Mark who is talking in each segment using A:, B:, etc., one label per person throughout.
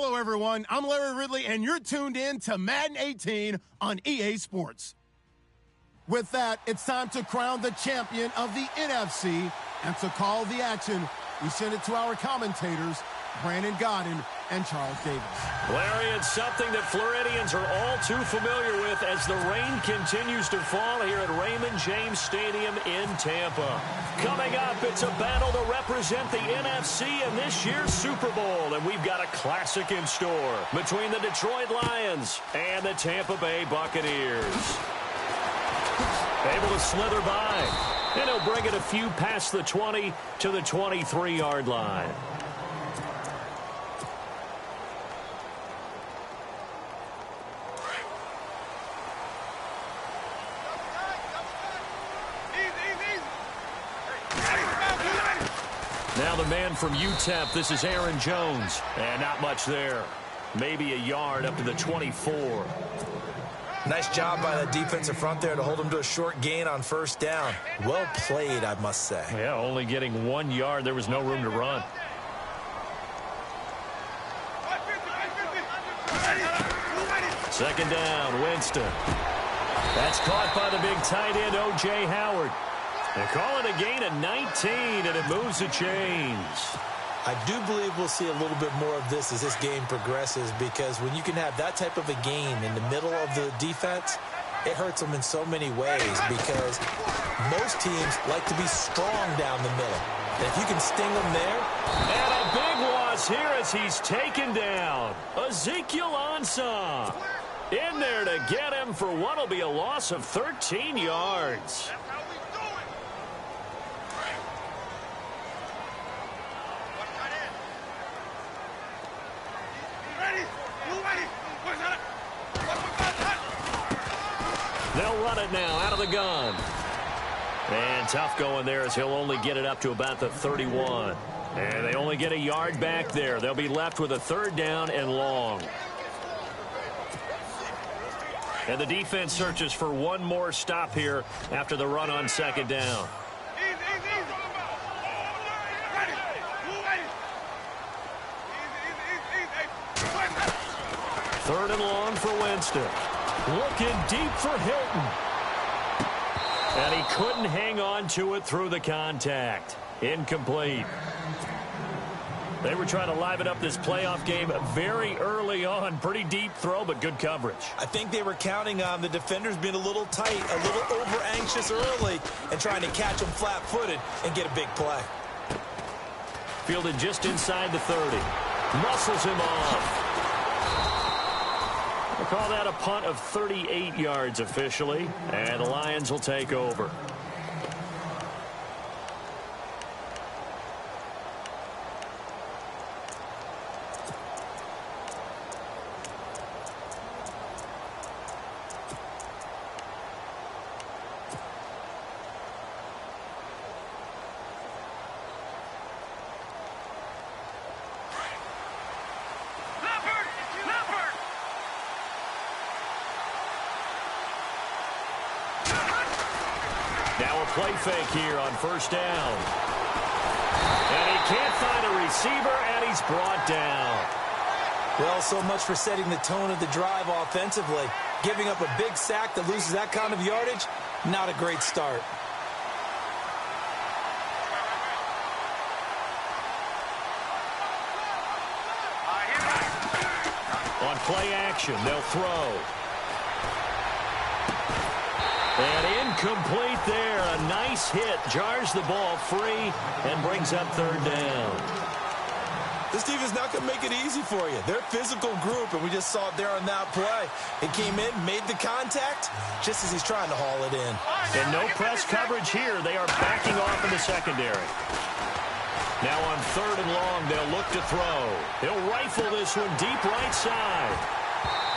A: Hello, everyone. I'm Larry Ridley, and you're tuned in to Madden 18 on EA Sports. With that, it's time to crown the champion of the NFC, and to call the action, we send it to our commentators, Brandon Godden and Charles Davis.
B: Larry, it's something that Floridians are all too familiar with as the rain continues to fall here at Raymond James Stadium in Tampa. Coming up, it's a battle to represent the NFC in this year's Super Bowl, and we've got a classic in store between the Detroit Lions and the Tampa Bay Buccaneers. Able to slither by, and he'll bring it a few past the 20 to the 23-yard line. Now the man from UTEP, this is Aaron Jones. And not much there. Maybe a yard up to the 24.
C: Nice job by the defensive front there to hold him to a short gain on first down. Well played, I must say.
B: Yeah, only getting 1 yard. There was no room to run. Second down, Winston. That's caught by the big tight end, O.J. Howard. They call it a gain of 19, and it moves the chains.
C: I do believe we'll see a little bit more of this as this game progresses, because when you can have that type of a gain in the middle of the defense, it hurts them in so many ways, because most teams like to be strong down the middle. And if you can sting them there.
B: And a big loss here as he's taken down. Ezekiel Ansah in there to get him for what will be a loss of 13 yards. They'll run it now out of the gun. And tough going there as he'll only get it up to about the 31. And they only get a yard back there. They'll be left with a third down and long. And the defense searches for one more stop here after the run on second down. Third and long for Winston. Looking deep for Hilton. And he couldn't hang on to it through the contact. Incomplete. They were trying to liven up this playoff game very early on. Pretty deep throw, but good coverage.
C: I think they were counting on the defenders being a little tight, a little over-anxious early, and trying to catch them flat-footed and get a big play.
B: Fielded just inside the 30. Muscles him off. We'll call that a punt of 38 yards officially, and the Lions will take over. Play fake here on first down. And he can't find a receiver, and he's brought down.
C: Well, so much for setting the tone of the drive offensively. Giving up a big sack that loses that kind of yardage, not a great start.
B: On play action, they'll throw. And incomplete there. A nice hit. Jars the ball free and brings up third down.
C: This defense not going to make it easy for you. They're a physical group, and we just saw it there on that play. It came in, made the contact, just as he's trying to haul it in.
B: And no press coverage here. They are backing off in the secondary. Now on third and long, they'll look to throw. He'll rifle this one deep right side.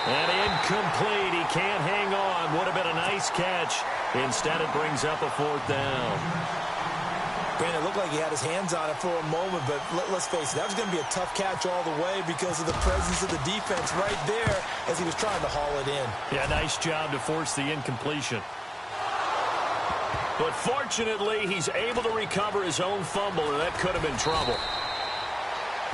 B: And incomplete. He can't hang on. Would have been a nice catch. Instead, it brings up a fourth down.
C: Brandon, it looked like he had his hands on it for a moment, but let's face it, that was going to be a tough catch all the way because of the presence of the defense right there as he was trying to haul it in.
B: Yeah, nice job to force the incompletion. But fortunately, he's able to recover his own fumble, or that could have been trouble.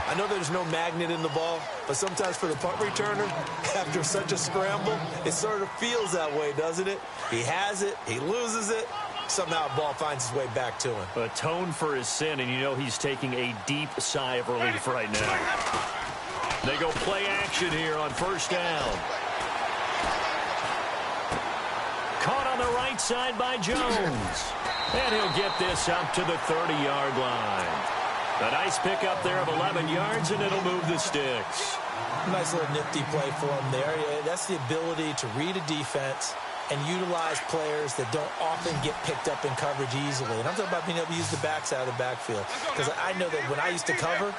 C: I know there's no magnet in the ball, but sometimes for the punt returner, after such a scramble, it sort of feels that way, doesn't it? He has it, he loses it, somehow the ball finds its way back to him.
B: Atone for his sin, and you know he's taking a deep sigh of relief right now. They go play action here on first down. Caught on the right side by Jones. And he'll get this up to the 30-yard line. A nice pickup there of 11 yards, and it'll move the sticks.
C: Nice little nifty play for him there. Yeah, that's the ability to read a defense and utilize players that don't often get picked up in coverage easily. And I'm talking about being able to use the backside of the backfield. Because I know that when I used to cover,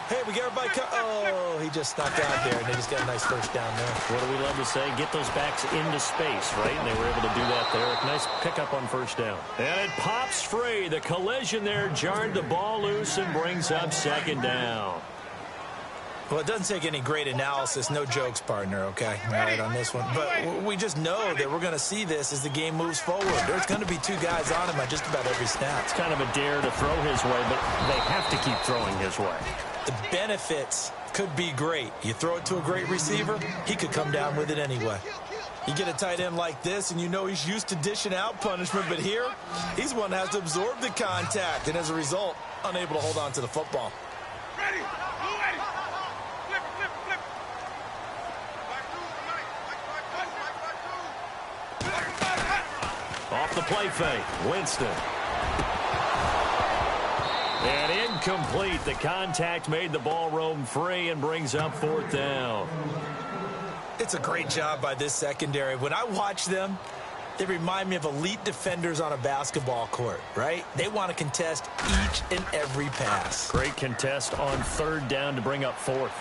C: hey, we got everybody oh, he just snuck out there, and they just got a nice first down there.
B: What do we love to say? Get those backs into space, right? And they were able to do that there. Nice pickup on first down. And it pops free. The collision there jarred the ball loose and brings up second down.
C: Well, it doesn't take any great analysis. No jokes, partner, okay? All right, on this one. But we just know that we're going to see this as the game moves forward. There's going to be two guys on him on just about every snap.
B: It's kind of a dare to throw his way, but they have to keep throwing his way.
C: The benefits could be great. You throw it to a great receiver, he could come down with it anyway. You get a tight end like this, and you know he's used to dishing out punishment, but here, he's one that has to absorb the contact, and as a result, unable to hold on to the football.
D: Ready.
B: Off the play fake, Winston. And incomplete. The contact made the ball roam free and brings up fourth down.
C: It's a great job by this secondary. When I watch them, they remind me of elite defenders on a basketball court, right? They want to contest each and every pass.
B: Great contest on third down to bring up fourth.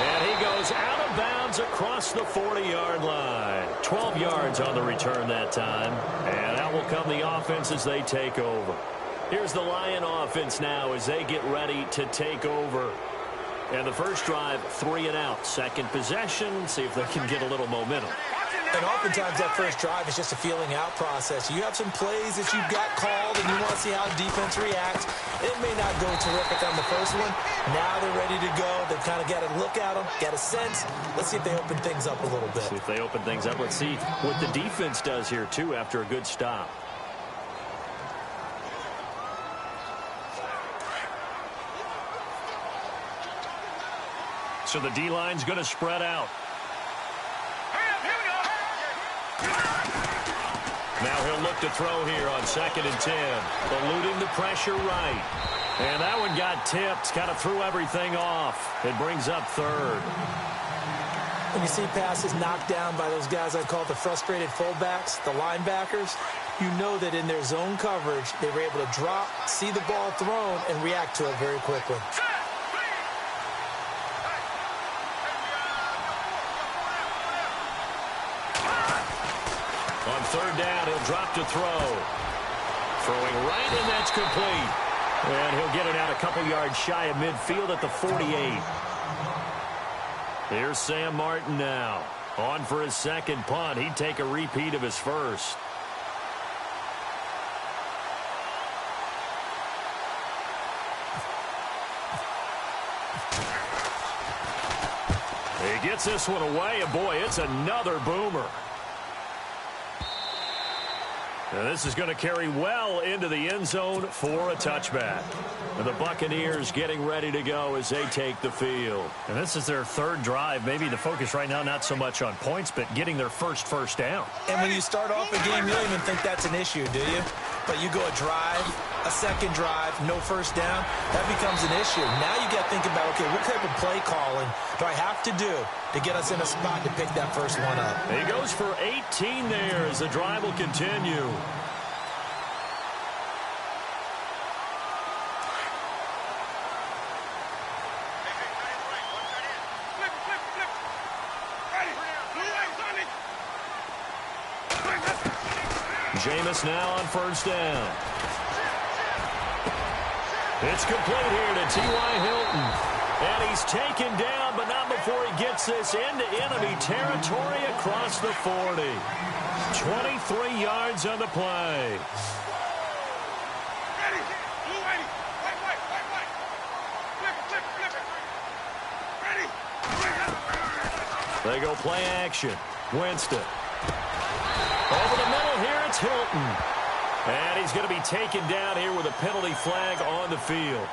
B: And he goes out of bounds across the 40-yard line. 12 yards on the return that time. And out will come the offense as they take over. Here's the Lion offense now as they get ready to take over. And the first drive, 3 and out. Second possession, see if they can get a little momentum.
C: And oftentimes that first drive is just a feeling out process. You have some plays that you've got called and you want to see how defense reacts. It may not go terrific on the first one. Now they're ready to go. They've kind of got to look at them, get a sense. Let's see if they open things up a little bit.
B: See if they open things up. Let's see what the defense does here, too, after a good stop. So the D-line's going to spread out. Now he'll look to throw here on 2nd and 10. Eluding the pressure right. And that one got tipped. Kind of threw everything off. It brings up third.
C: When you see passes knocked down by those guys I call the frustrated fullbacks, the linebackers, you know that in their zone coverage, they were able to drop, see the ball thrown, and react to it very quickly.
B: On third down, he'll drop to throw. Throwing right, and that's complete. And he'll get it out a couple yards shy of midfield at the 48. Here's Sam Martin now. On for his second punt. He'd take a repeat of his first. He gets this one away, and boy, it's another boomer. And this is going to carry well into the end zone for a touchback. And the Buccaneers getting ready to go as they take the field. And this is their third drive. Maybe the focus right now not so much on points, but getting their first down.
C: And when you start off a game, you don't even think that's an issue, do you? But you go a drive, a second drive, no first down, that becomes an issue. Now you got to think about, okay, what type of play calling do I have to do to get us in a spot to pick that first one up?
B: He goes for 18 there as the drive will continue. Jameis now on first down. It's complete here to T.Y. Hilton. And he's taken down, but not before he gets this into enemy territory across the 40. 23 yards on the play. They go play action. Winston. Over the middle here, it's Hilton. And he's going to be taken down here with a penalty flag on the field.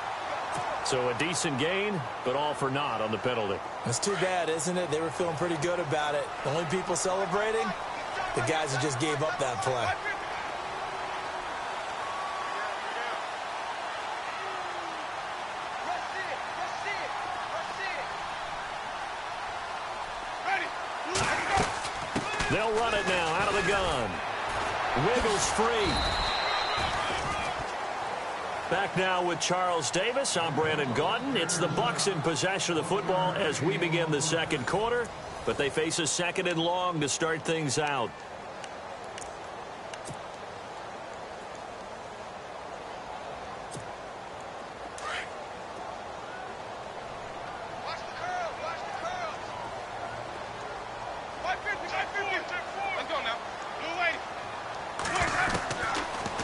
B: So a decent gain, but all for naught on the penalty.
C: That's too bad, isn't it? They were feeling pretty good about it. The only people celebrating, the guys who just gave up that play.
B: They'll run it now out of the gun. Wiggles free. Back now with Charles Davis. I'm Brandon Gaudin. It's the Bucks in possession of the football as we begin the second quarter, but they face a second and long to start things out.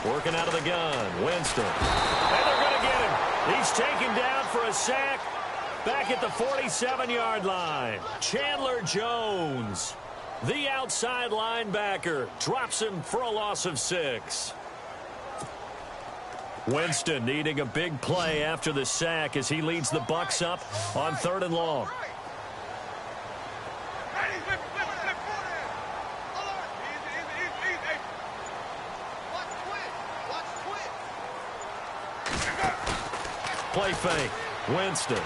B: Working out of the gun, Winston. And they're going to get him. He's taken down for a sack back at the 47-yard line. Chandler Jones, the outside linebacker, drops him for a loss of 6. Winston needing a big play after the sack as he leads the Bucks up on 3rd and long. Play fake. Winston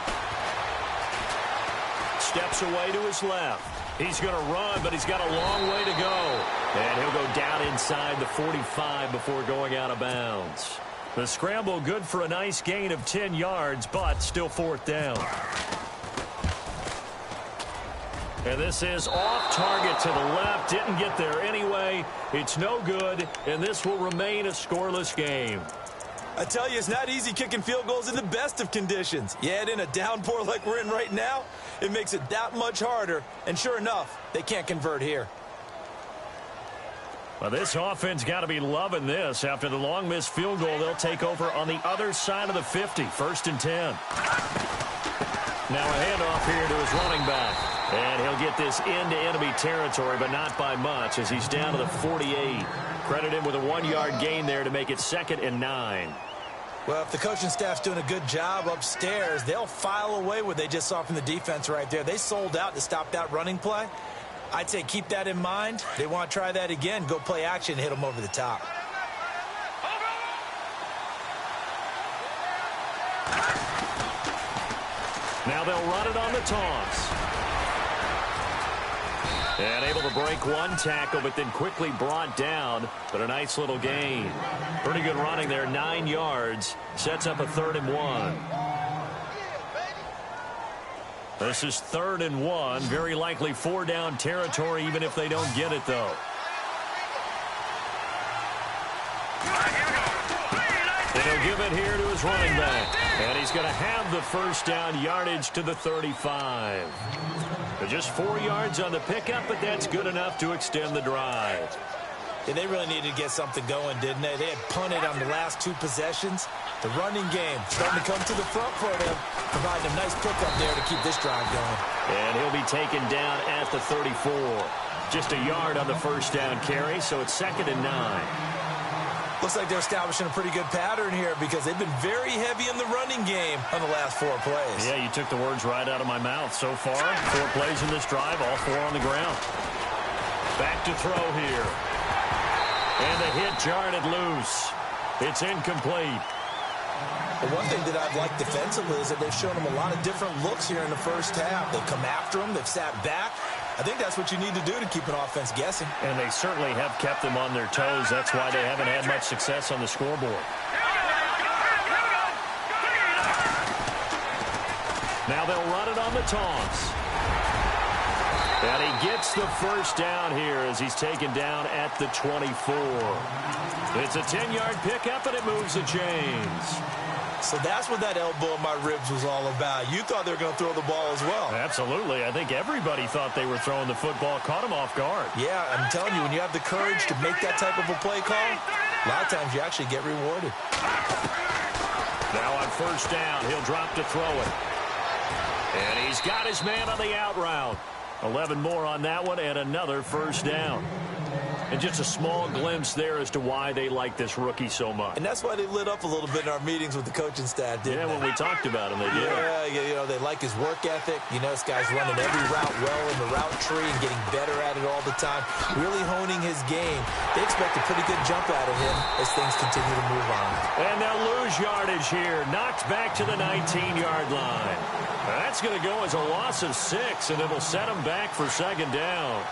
B: steps away to his left. He's going to run, but he's got a long way to go. And he'll go down inside the 45 before going out of bounds. The scramble good for a nice gain of 10 yards, but still 4th down. And this is off target to the left. Didn't get there anyway. It's no good, and this will remain a scoreless game.
C: I tell you, it's not easy kicking field goals in the best of conditions. You add in a downpour like we're in right now, it makes it that much harder. And sure enough, they can't convert here.
B: Well, this offense got to be loving this. After the long missed field goal, they'll take over on the other side of the 50, 1st and 10. Now a handoff here to his running back. And he'll get this into enemy territory, but not by much as he's down to the 48. Credit him with a 1-yard gain there to make it 2nd and 9.
C: Well, if the coaching staff's doing a good job upstairs, they'll file away what they just saw from the defense right there. They sold out to stop that running play. I'd say keep that in mind. They want to try that again. Go play action and hit them over the top.
B: Now they'll run it on the toss. And able to break one tackle, but then quickly brought down. But a nice little gain. Pretty good running there, 9 yards. Sets up a 3rd and 1. This is 3rd and 1. Very likely 4-down territory, even if they don't get it, though. And he'll give it here to his running back. And he's going to have the 1st down yardage to the 35. Just 4 yards on the pickup, but that's good enough to extend the drive.
C: Yeah, they really needed to get something going, didn't they? They had punted on the last 2 possessions. The running game starting to come to the front for them, providing a nice pickup there to keep this drive going.
B: And he'll be taken down at the 34. Just a yard on the 1st down carry, so it's 2nd and 9.
C: Looks like they're establishing a pretty good pattern here because they've been very heavy in the running game on the last 4 plays.
B: Yeah, you took the words right out of my mouth. So far, 4 plays in this drive, all 4 on the ground. Back to throw here. And the hit jarred it loose. It's incomplete.
C: The one thing that I've liked defensively is that they've shown them a lot of different looks here in the first half. They've come after them. They've sat back. I think that's what you need to do to keep an offense guessing.
B: And they certainly have kept them on their toes. That's why they haven't had much success on the scoreboard. Now they'll run it on the toss. And he gets the 1st down here as he's taken down at the 24. It's a 10-yard pickup, and it moves the chains.
C: So that's what that elbow in my ribs was all about. You thought they were going to throw the ball as well.
B: Absolutely. I think everybody thought they were throwing the football. Caught him off guard.
C: Yeah, I'm telling you, when you have the courage to make that type of a play call, a lot of times you actually get rewarded.
B: Now on 1st down, he'll drop to throw it. And he's got his man on the out route. 11 more on that one and another first down. And just a small glimpse there as to why they like this rookie so much.
C: And that's why they lit up a little bit in our meetings with the coaching staff, didn't they?
B: When we talked about him, they did.
C: Yeah, you know, they like his work ethic. You know, this guy's running every route well in the route tree and getting better at it all the time, really honing his game. They expect a pretty good jump out of him as things continue to move on.
B: And they'll lose yardage here. Knocked back to the 19-yard line. That's going to go as a loss of 6, and it'll set them back for second down.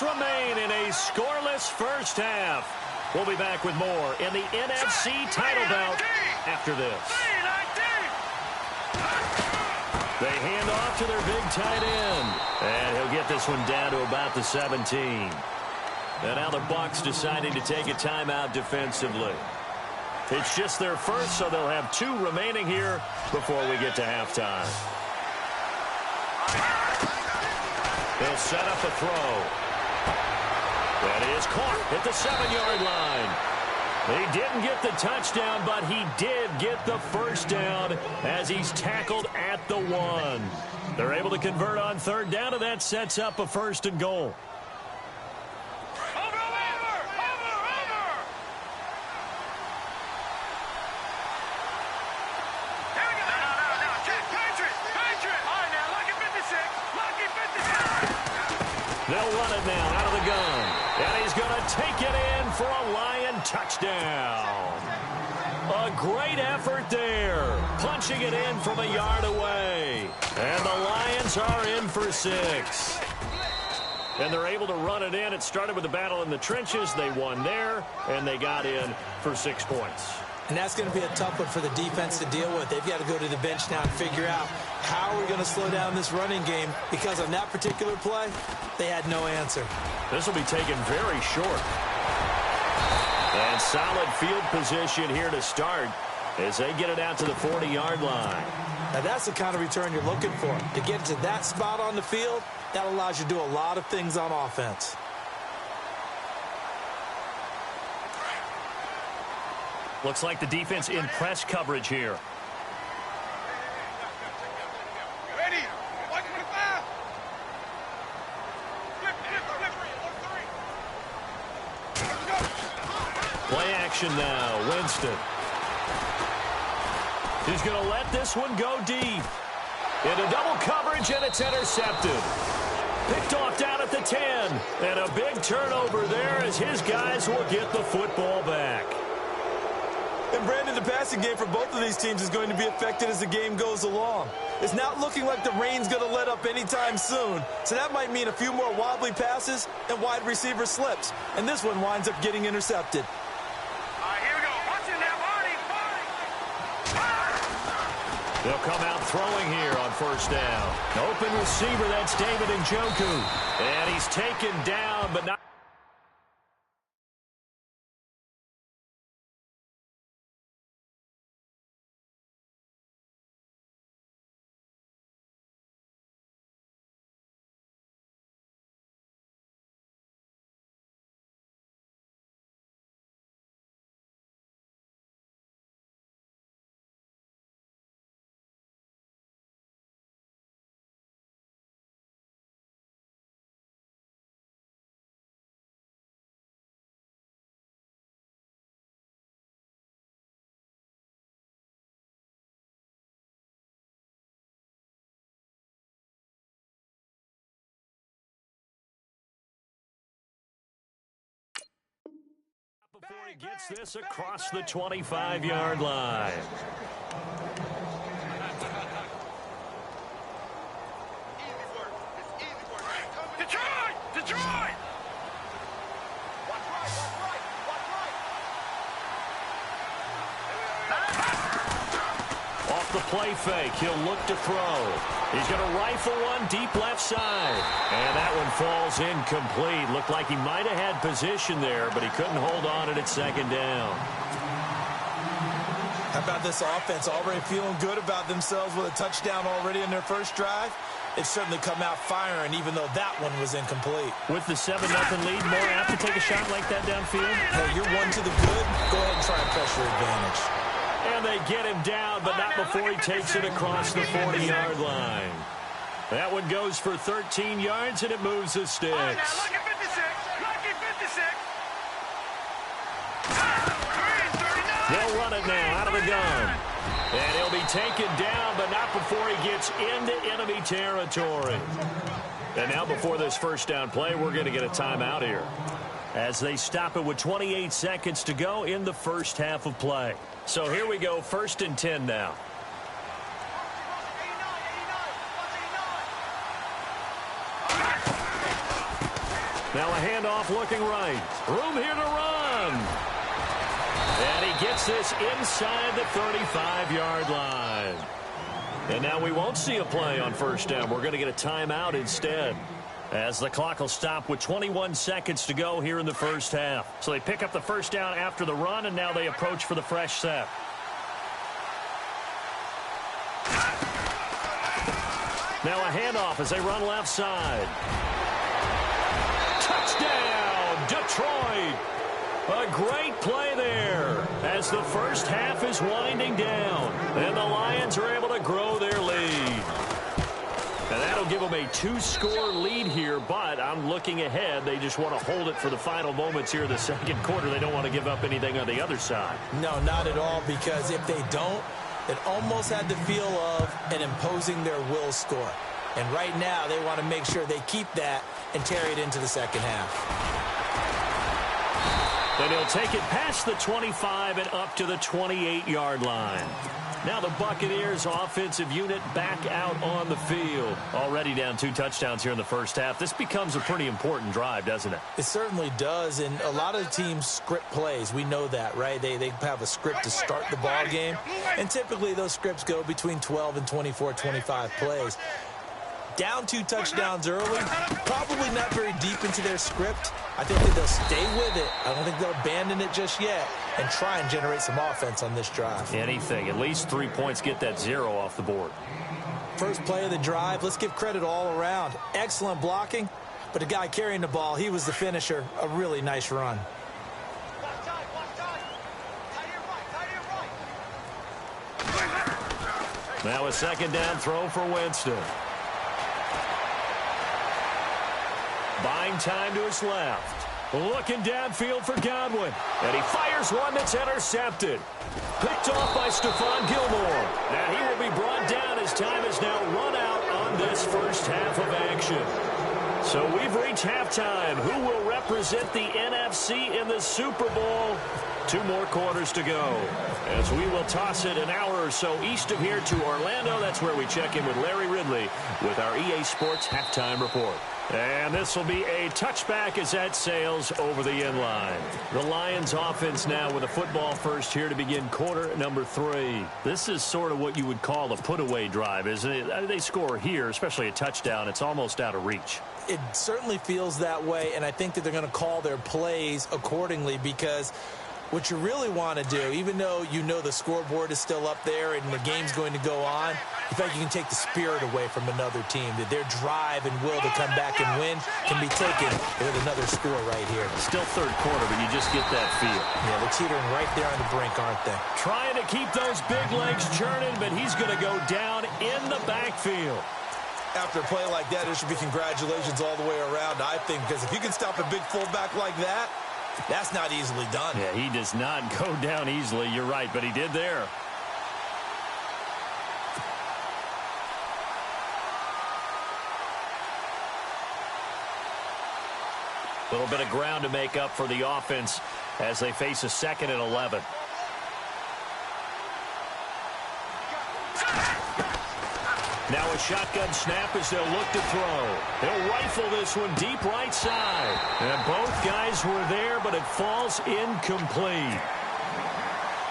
B: Remain in a scoreless first half. We'll be back with more in the NFC title bout after this. They hand off to their big tight end, and he'll get this one down to about the 17. And now the Bucs deciding to take a timeout defensively. It's just their first, so they'll have 2 remaining here before we get to halftime. They'll set up a throw. That is caught at the 7-yard line. He didn't get the touchdown, but he did get the first down as he's tackled at the 1. They're able to convert on third down, and that sets up a 1st and goal. They'll run it now out of the gun. And he's going to take it in for a Lion touchdown. A great effort there. Punching it in from a yard away. And the Lions are in for 6. And they're able to run it in. It started with a battle in the trenches. They won there, and they got in for 6 points.
C: And that's going to be a tough one for the defense to deal with. They've got to go to the bench now and figure out how are we going to slow down this running game, because on that particular play, they had no answer.
B: This will be taken very short. And solid field position here to start as they get it out to the 40-yard line.
C: Now that's the kind of return you're looking for. To get to that spot on the field, that allows you to do a lot of things on offense.
B: Looks like the defense in press coverage here.
D: Ready? 125.
B: Play action now. Winston. He's going to let this one go deep. Into double coverage, and it's intercepted. Picked off down at the 10. And a big turnover there as his guys will get the football back.
C: And Brandon, the passing game for both of these teams is going to be affected as the game goes along. It's not looking like the rain's going to let up anytime soon, so that might mean a few more wobbly passes and wide receiver slips. And this one winds up getting intercepted.
D: All right, here we go. Watch it now, Barney.
B: They'll come out throwing here on first down. Open receiver, that's David Njoku. And he's taken down, but not. Before he gets this across the 25-yard line.
D: Easy work. It's easy work. Detroit! Detroit! Watch right, watch right, watch right.
B: Off the play fake, he'll look to throw. He's going to rifle one deep left side. And that one falls incomplete. Looked like he might have had position there, but he couldn't hold on at second down.
C: about this offense already feeling good about themselves with a touchdown already in their first drive. They've certainly come out firing, even though that one was incomplete.
B: With the 7-0 lead, more apt to take a shot like that downfield?
C: Hey, you're one to the good. Go ahead and try and press your advantage.
B: And they get him down, but not before he takes it across the 40-yard line. That one goes for 13 yards, and it moves the sticks.
D: Lucky 56. Lucky 56.
B: They'll run it now out of the gun. And he'll be taken down, but not before he gets into enemy territory. And now before this first down play, we're going to get a timeout here, as they stop it with 28 seconds to go in the first half of play. So here we go, 1st and 10 now. Now a handoff looking right. Room here to run. And he gets this inside the 35-yard line. And now we won't see a play on first down. We're going to get a timeout instead, as the clock will stop with 21 seconds to go here in the first half. So they pick up the first down after the run, and now they approach for the fresh set. Now a handoff as they run left side. Touchdown, Detroit! A great play there as the first half is winding down, and the Lions are able to grow their lead. And that'll give them a 2-score lead here, but I'm looking ahead. They just want to hold it for the final moments here in the second quarter. They don't want to give up anything on the other side.
C: No, not at all, because if they don't, it almost had the feel of an imposing their will score. And right now, they want to make sure they keep that and carry it into the second half.
B: And he'll take it past the 25 and up to the 28-yard line. Now the Buccaneers offensive unit back out on the field. Already down 2 touchdowns here in the first half. This becomes a pretty important drive, doesn't it?
C: It certainly does, and a lot of teams script plays. We know that, right? They have a script to start the ball game, and typically those scripts go between 12 and 24, 25 plays. Down 2 touchdowns early, probably not very deep into their script. I think that they'll stay with it. I don't think they'll abandon it just yet and try and generate some offense on this drive.
B: Anything. At least 3 points, get that 0 off the board.
C: First play of the drive, let's give credit all around. Excellent blocking, but the guy carrying the ball, he was the finisher. A really nice run.
B: Now a second down throw for Winston. Buying time to his left. Looking downfield for Godwin. And he fires one that's intercepted. Picked off by Stephon Gilmore. Now he will be brought down as time is now run out on this first half of action. So we've reached halftime. Who will represent the NFC in the Super Bowl? 2 more quarters to go, as we will toss it an hour or so east of here to Orlando. That's where we check in with Larry Ridley with our EA Sports Halftime Report. And this will be a touchback as that sails over the end line. The Lions offense now with a football first here to begin quarter number 3. This is sort of what you would call a put-away drive, isn't it? They score here, especially a touchdown. It's almost out of reach.
C: It certainly feels that way, and I think that they're going to call their plays accordingly, because what you really want to do, even though you know the scoreboard is still up there and the game's going to go on, in fact, you can take the spirit away from another team, that their drive and will to come back and win can be taken with another score right here.
B: Still third quarter, but you just get that feel.
C: Yeah, they're teetering right there on the brink, aren't they?
B: Trying to keep those big legs churning, but he's going to go down in the backfield.
C: After a play like that, there should be congratulations all the way around, I think, because if you can stop a big fullback like that, that's not easily done.
B: Yeah, he does not go down easily. You're right, but he did there. A little bit of ground to make up for the offense as they face a 2nd and 11. Now a shotgun snap as they'll look to throw. They'll rifle this one deep right side. And both guys were there, but it falls incomplete.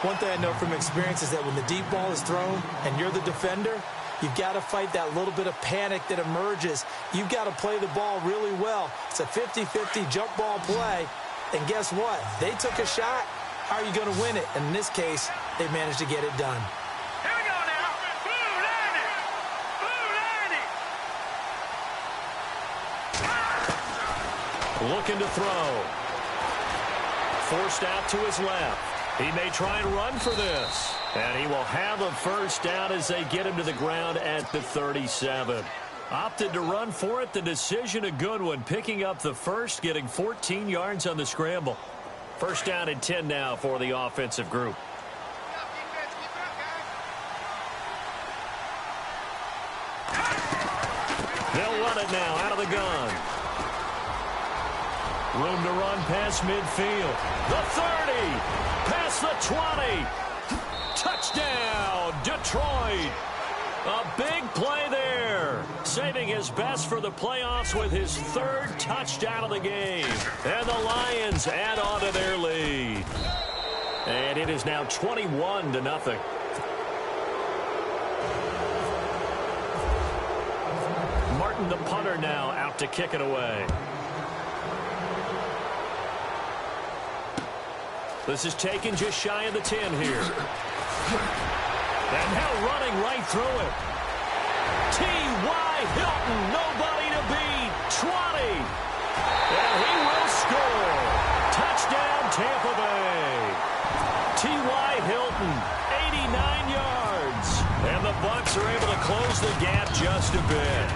C: One thing I know from experience is that when the deep ball is thrown and you're the defender, you've got to fight that little bit of panic that emerges. You've got to play the ball really well. It's a 50-50 jump ball play. And guess what? They took a shot. how are you going to win it? And in this case, they managed to get it done.
D: Here we go now. Blue landing. Blue landing.
B: Looking to throw. Forced out to his left. He may try and run for this. And he will have a first down as they get him to the ground at the 37. Opted to run for it. The decision a good one. Picking up the first, getting 14 yards on the scramble. First down and 10 now for the offensive group. They'll run it now out of the gun. Room to run past midfield. The 30. Past the 20. Touchdown, Detroit. A big play there. Saving his best for the playoffs with his third touchdown of the game. And the Lions add on to their lead. And it is now 21-0. Martin, the punter, now out to kick it away. This is taken just shy of the 10 here. And now running right through it. T.Y. Hilton, nobody to beat. 20. And he will score. Touchdown, Tampa Bay. T.Y. Hilton, 89 yards. And the Bucs are able to close the gap just a bit.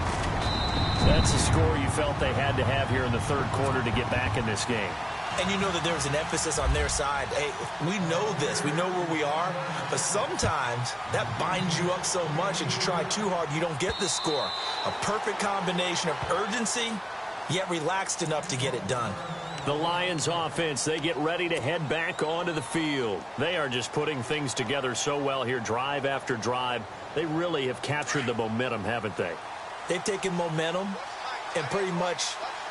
B: That's the score you felt they had to have here in the third quarter to get back in this game.
C: And you know that there's an emphasis on their side. Hey, we know this. We know where we are. But sometimes that binds you up so much that you try too hard, you don't get the score. A perfect combination of urgency, yet relaxed enough to get it done.
B: The Lions offense, they get ready to head back onto the field. They are just putting things together so well here, drive after drive. They really have captured the momentum, haven't they?
C: They've taken momentum and pretty much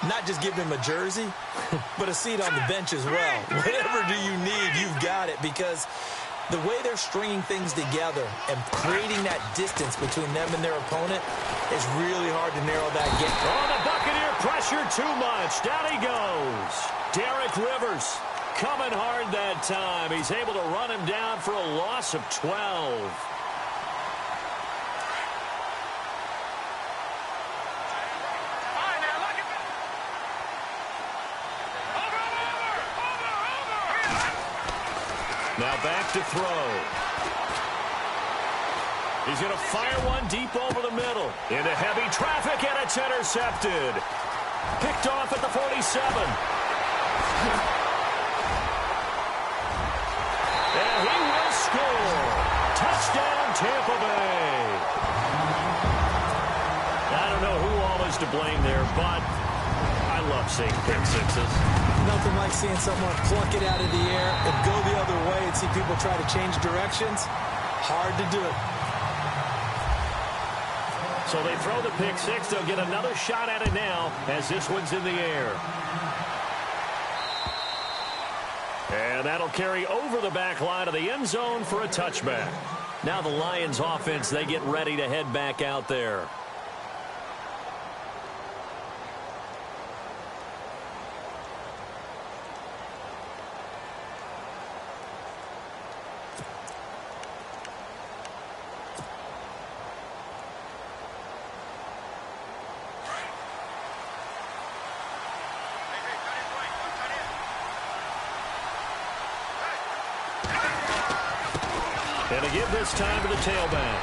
C: not just give him a jersey, but a seat on the bench as well. Whatever do you need, you've got it, because the way they're stringing things together and creating that distance between them and their opponent is really hard to narrow that gap.
B: Oh, the Buccaneer pressure too much. Down he goes. Derek Rivers coming hard that time. He's able to run him down for a loss of 12. Now back to throw. He's going to fire one deep over the middle. Into heavy traffic, and it's intercepted. Picked off at the 47. And he will score. Touchdown, Tampa Bay. I don't know who all is to blame there, but I love seeing pick sixes.
C: Nothing like seeing someone pluck it out of the air and go the other way and see people try to change directions. Hard to do it.
B: So they throw the pick six. They'll get another shot at it now as this one's in the air. And that'll carry over the back line of the end zone for a touchback. Now the Lions offense, they get ready to head back out there. And to give this time to the tailback.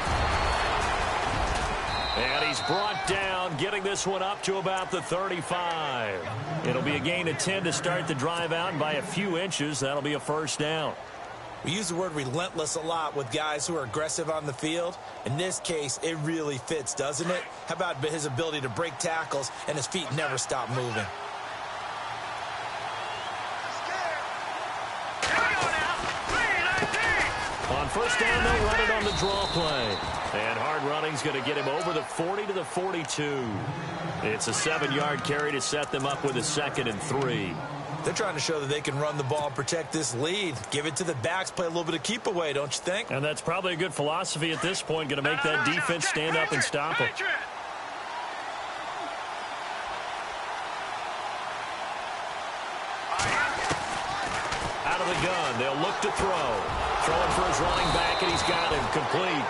B: And he's brought down, getting this one up to about the 35. It'll be a gain of 10 to start the drive out, and by a few inches, that'll be a first down.
C: We use the word relentless a lot with guys who are aggressive on the field. In this case, it really fits, doesn't it? How about his ability to break tackles and his feet never stop moving?
B: On first down, they'll run it on the draw play. And hard running's going to get him over the 40 to the 42. It's a 7-yard carry to set them up with a 2nd and 3.
C: They're trying to show that they can run the ball and protect this lead. Give it to the backs, play a little bit of keep away, don't you think?
B: And that's probably a good philosophy at this point, going to make that defense stand up and stop them. Out of the gun, they'll look to throw. Throwing for his running back, and he's got him complete.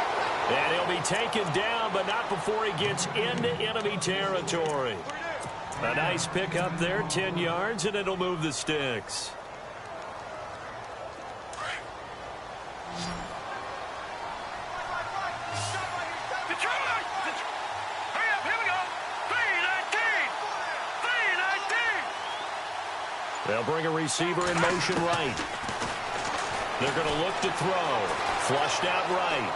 B: And he'll be taken down, but not before he gets into enemy territory. A nice pickup there, 10 yards, and it'll move the sticks. They'll bring a receiver in motion right. They're going to look to throw. Flushed out right.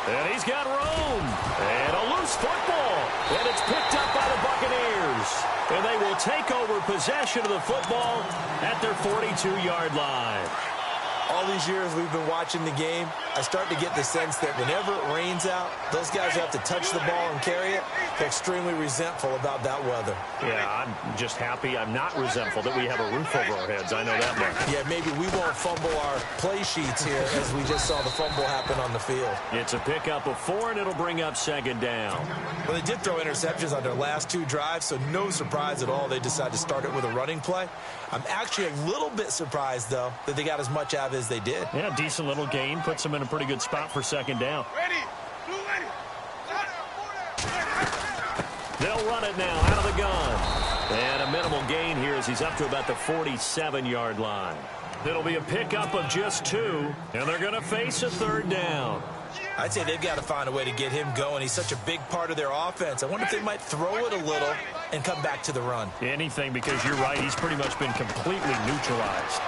B: And he's got room. And a loose football. And it's picked up by the Buccaneers. And they will take over possession of the football at their 42-yard line.
C: All these years we've been watching the game, I start to get the sense that whenever it rains out, those guys who have to touch the ball and carry it, they're extremely resentful about that weather.
B: Yeah, I'm just happy I'm not resentful that we have a roof over our heads. I know that much.
C: Yeah, maybe we won't fumble our play sheets here as we just saw the fumble happen on the field.
B: It's a pickup of 4, and it'll bring up second down.
C: Well, they did throw interceptions on their last 2 drives, so no surprise at all they decided to start it with a running play. I'm actually a little bit surprised, though, that they got as much out of it as they did.
B: Yeah, decent little gain. Puts them in a pretty good spot for second down. They'll run it now out of the gun. And a minimal gain here as he's up to about the 47-yard line. It'll be a pickup of just 2, and they're going to face a third down.
C: I'd say they've got to find a way to get him going. He's such a big part of their offense. I wonder if they might throw it a little and come back to the run.
B: Anything, because you're right. He's pretty much been completely neutralized.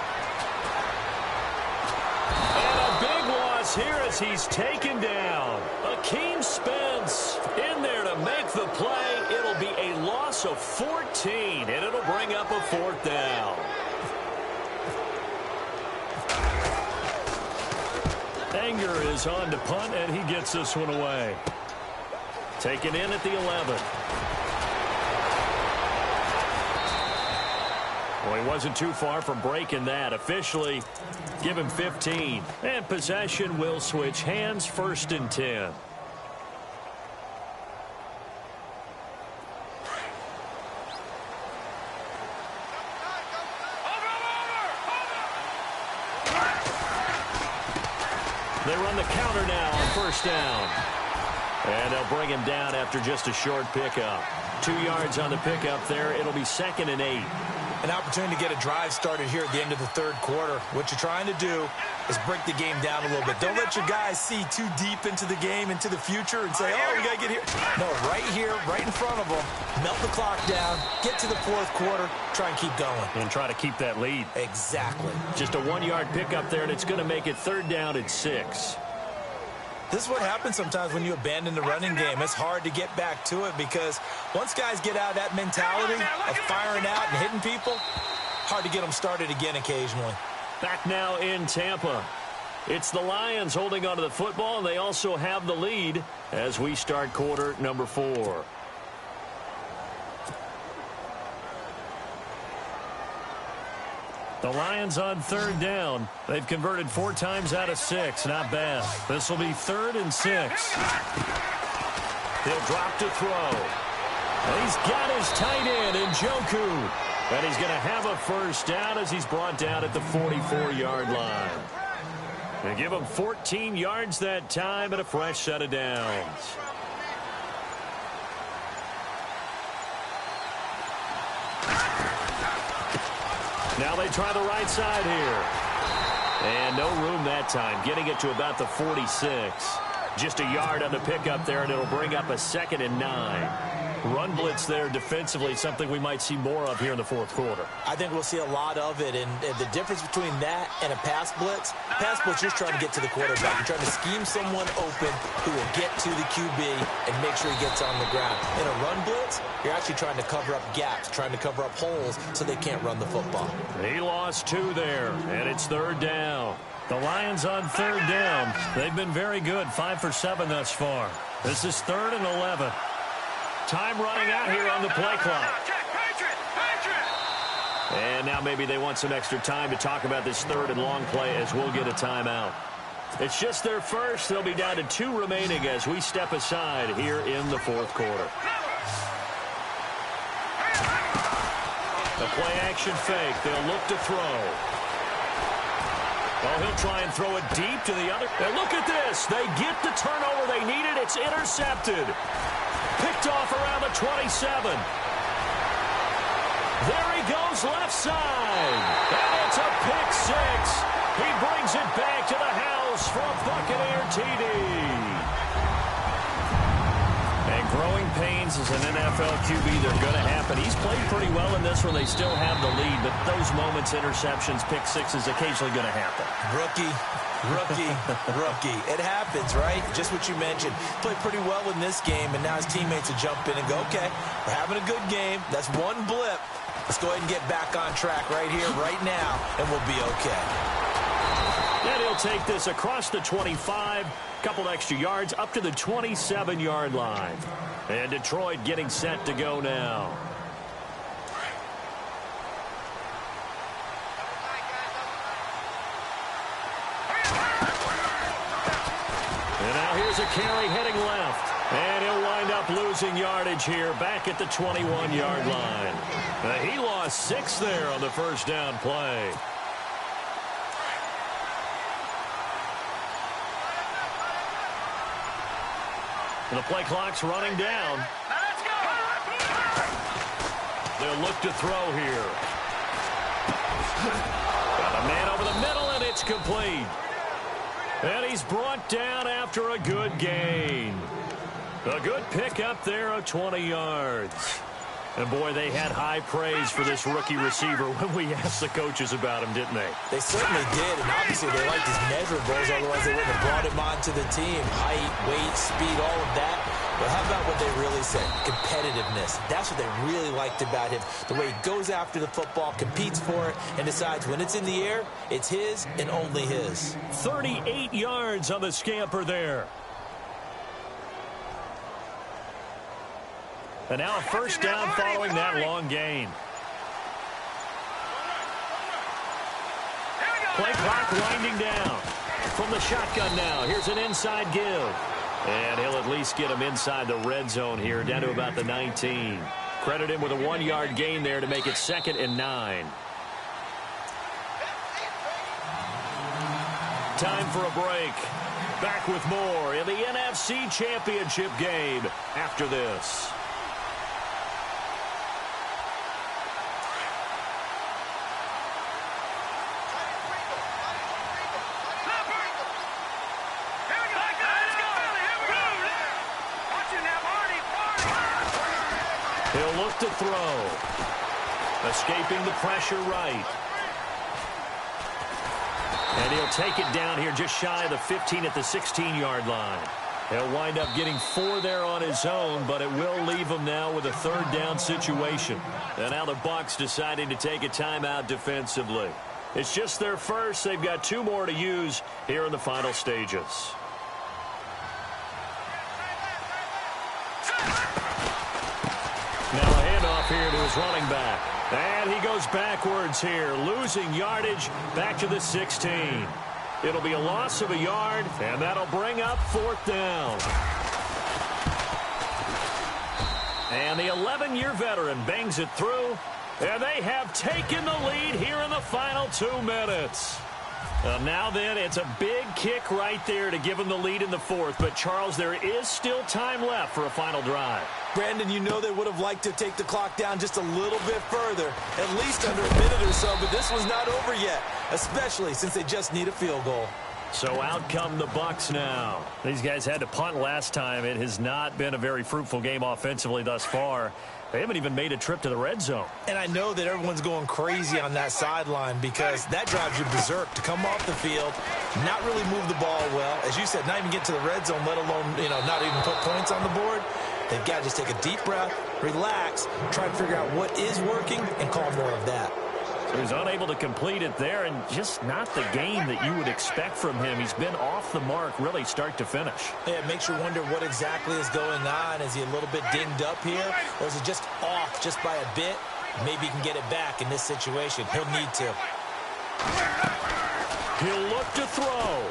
B: And a big loss here as he's taken down. Akeem Spence in there to make the play. It'll be a loss of 14, and it'll bring up a 4th down. Anger is on to punt, and he gets this one away. Taken in at the 11. Well, he wasn't too far from breaking that. Officially, give him 15. And possession will switch hands, 1st and 10. They run the counter now on 1st down. And they'll bring him down after just a short pickup. 2 yards on the pickup there. It'll be 2nd and 8.
C: An opportunity to get a drive started here at the end of the 3rd quarter. What you're trying to do is break the game down a little bit. Don't let your guys see too deep into the game, into the future, and say, oh, we got to get here. No, right here, right in front of them. Melt the clock down, get to the 4th quarter, try and keep going.
B: And try to keep that lead.
C: Exactly.
B: Just a 1-yard pickup there, and it's going to make it 3rd down and 6.
C: This is what happens sometimes when you abandon the running game. It's hard to get back to it because once guys get out of that mentality of firing out and hitting people, hard to get them started again occasionally.
B: Back now in Tampa. It's the Lions holding onto the football, and they also have the lead as we start quarter number 4. The Lions on 3rd down. They've converted 4 times out of 6. Not bad. This will be 3rd and 6. He'll drop to throw. And he's got his tight end in Njoku. And he's going to have a 1st down as he's brought down at the 44-yard line. They give him 14 yards that time and a fresh set of downs. Now they try the right side here. And no room that time. Getting it to about the 46. Just a yard on the pickup there, and it'll bring up a 2nd and 9. Run blitz there defensively, something we might see more of here in the 4th quarter.
C: I think we'll see a lot of it, and the difference between that and a pass blitz, you're just trying to get to the quarterback. You're trying to scheme someone open who will get to the QB and make sure he gets on the ground. In a run blitz, you're actually trying to cover up gaps, trying to cover up holes so they can't run the football.
B: He lost 2 there, and it's 3rd down. The Lions on 3rd down. They've been very good, 5 for 7 thus far. This is 3rd and 11. Time running out here on the play clock. And now maybe they want some extra time to talk about this 3rd and long play as we'll get a timeout. It's just their first. They'll be down to 2 remaining as we step aside here in the 4th quarter. The play action fake. They'll look to throw. Oh, he'll try and throw it deep to the other. And look at this. They get the turnover they needed. It's intercepted. Picked off around the 27. There he goes left side. And it's a pick six. He brings it back to the house for a Buccaneer TD. And growing pains as an NFL QB, they're going to happen. He's played pretty well in this one. They still have the lead, but those moments, interceptions, pick sixes, occasionally going to happen.
C: Rookie. It happens, right? Just what you mentioned. Played pretty well in this game, and now his teammates will jump in and go, okay, we're having a good game. That's one blip. Let's go ahead and get back on track right here, right now, and we'll be okay.
B: And he'll take this across the 25, couple extra yards, up to the 27-yard line. And Detroit getting set to go now. And now here's a carry heading left. And he'll wind up losing yardage here back at the 21-yard line. He lost 6 there on the first down play. And the play clock's running down. They'll look to throw here. Got a man over the middle, and it's complete. And he's brought down after a good gain. A good pickup there of 20 yards. And, boy, they had high praise for this rookie receiver when we asked the coaches about him, didn't they?
C: They certainly did, and obviously they liked his measurables, otherwise they wouldn't have brought him onto the team. Height, weight, speed, all of that. But how about what they really said? Competitiveness. That's what they really liked about him. The way he goes after the football, competes for it, and decides when it's in the air, it's his and only his.
B: 38 yards on the scamper there. And now a first down following that long gain. Play clock winding down. From the shotgun now, here's an inside give. And he'll at least get him inside the red zone here, down to about the 19. Credit him with a 1-yard gain there to make it 2nd and 9. Time for a break. Back with more in the NFC Championship game after this. He'll look to throw. Escaping the pressure right. And he'll take it down here just shy of the 15 at the 16-yard line. He'll wind up getting 4 there on his own, but it will leave him now with a 3rd down situation. And now the Bucs deciding to take a timeout defensively. It's just their first. They've got 2 more to use here in the final stages. Now a handoff here to his running back. And he goes backwards here, losing yardage back to the 16. It'll be a loss of a yard, and that'll bring up 4th down. And the 11-year veteran bangs it through, and they have taken the lead here in the final 2 minutes. Now then, it's a big kick right there to give them the lead in the 4th. But, Charles, there is still time left for a final drive.
C: Brandon, you know they would have liked to take the clock down just a little bit further, at least under a minute or so, but this was not over yet, especially since they just need a field goal.
B: So out come the Bucs now. These guys had to punt last time. It has not been a very fruitful game offensively thus far. They haven't even made a trip to the red zone.
C: And I know that everyone's going crazy on that sideline because that drives you berserk to come off the field, not really move the ball well. As you said, not even get to the red zone, let alone, not even put points on the board. They've got to just take a deep breath, relax, try to figure out what is working, and call more of that.
B: So he's unable to complete it there, and just not the game that you would expect from him. He's been off the mark really start to finish.
C: Yeah, it makes you wonder what exactly is going on. Is he a little bit dinged up here, or is he just off just by a bit? Maybe he can get it back in this situation. He'll need to.
B: He'll look to throw.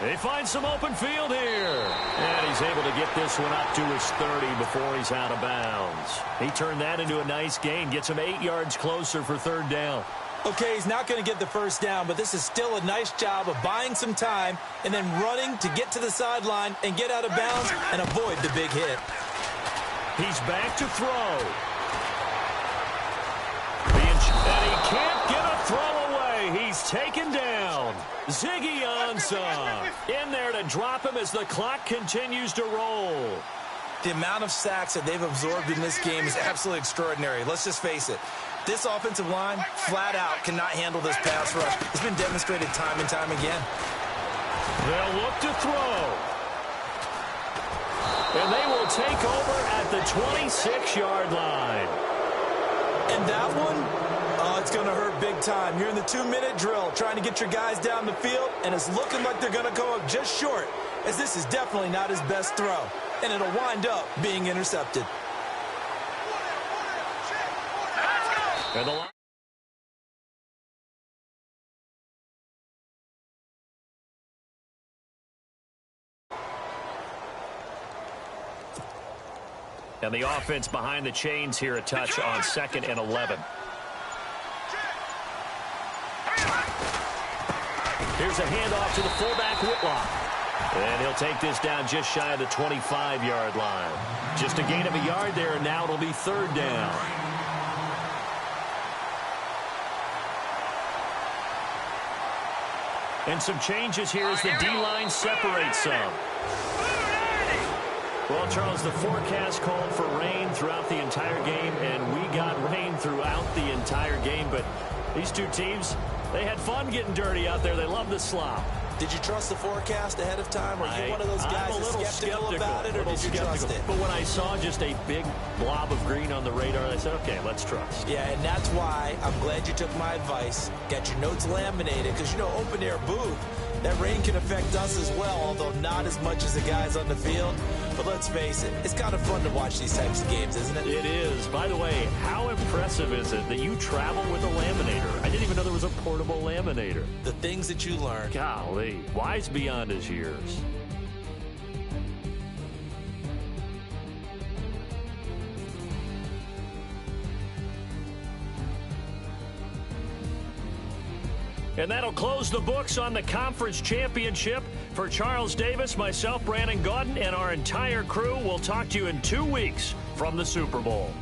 B: They find some open field here. And he's able to get this one up to his 30 before he's out of bounds. He turned that into a nice gain. Gets him 8 yards closer for third down.
C: Okay, he's not going to get the first down, but this is still a nice job of buying some time and then running to get to the sideline and get out of bounds and avoid the big hit.
B: He's back to throw. And he can't get a throw away. He's taken down. Ziggy Ansah in there to drop him as the clock continues to roll.
C: The amount of sacks that they've absorbed in this game is absolutely extraordinary. Let's just face it. This offensive line, flat out, cannot handle this pass rush. It's been demonstrated time and time again.
B: They'll look to throw. And they will take over at the 26-yard line.
C: And that one, it's going to hurt big time. You're in the 2-minute drill trying to get your guys down the field, and it's looking like they're going to go up just short, as this is definitely not his best throw. And it'll wind up being intercepted.
B: And the line. And the offense behind the chains here, a touch on 2nd and 11. Here's a handoff to the fullback, Whitlock. And he'll take this down just shy of the 25-yard line. Just a gain of a yard there, and now it'll be third down. And some changes here as the D-line separates some. Well, Charles, the forecast called for rain throughout the entire game, and we got rain throughout the entire game. But these two teams, they had fun getting dirty out there. They love the slop.
C: Did you trust the forecast ahead of time? Or are you one of those guys that's skeptical about it, or did you trust it?
B: But when I saw just a big blob of green on the radar, I said, okay, let's trust.
C: Yeah, and that's why I'm glad you took my advice. Got your notes laminated, because, you know, open-air booth, that rain can affect us as well, although not as much as the guys on the field. But let's face it, it's kind of fun to watch these types of games, isn't it?
B: It is. By the way, how impressive is it that you travel with a laminator? I didn't even know there was a portable laminator.
C: The things that you learn.
B: Golly, wise beyond his years. And that'll close the books on the conference championship. For Charles Davis, myself, Brandon Gaudin, and our entire crew, we'll talk to you in 2 weeks from the Super Bowl.